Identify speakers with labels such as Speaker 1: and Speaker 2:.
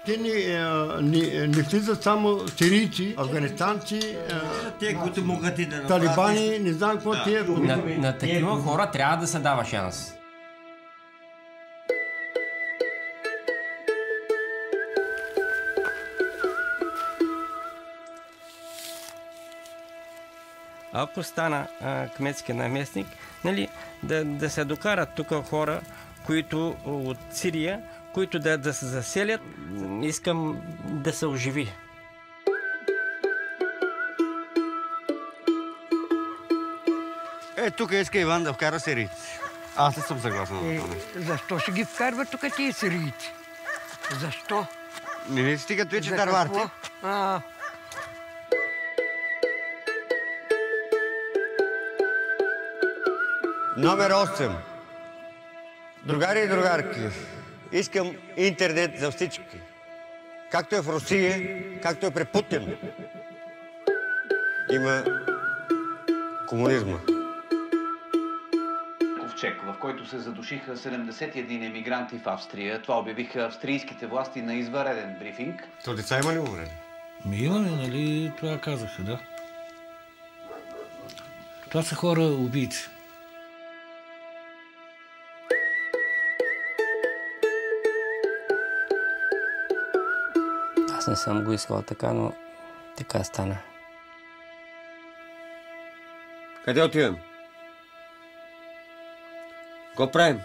Speaker 1: Те не влизат само сирийци, афганистанци, талибани, не знам какво тия.
Speaker 2: На такива хора трябва да се дава шанс. Ако стана кметски наместник, нали, да се докарат тук хора, които от Сирия, които да се заселят, искам да се оживи.
Speaker 3: Тук иска Иван да вкара сирийци. Аз не съм съгласен на това.
Speaker 4: Защо ще ги вкарва тук тия сирийци? Защо?
Speaker 3: Не стигат вече дърварти. Номер 8. Другари и другарки, искам интернет за всички. Както е в Русия, както е при Путин. Има комунизма.
Speaker 5: Ковчег, в който се задушиха 71 емигранти в Австрия. Това обявиха австрийските власти на извънреден брифинг.
Speaker 3: То деца има ли умрели?
Speaker 6: Имаме, нали, това казаха, да. Това са хора убийци.
Speaker 2: Аз не съм го искал така, но така стана.
Speaker 3: Къде отивам? Какво правим?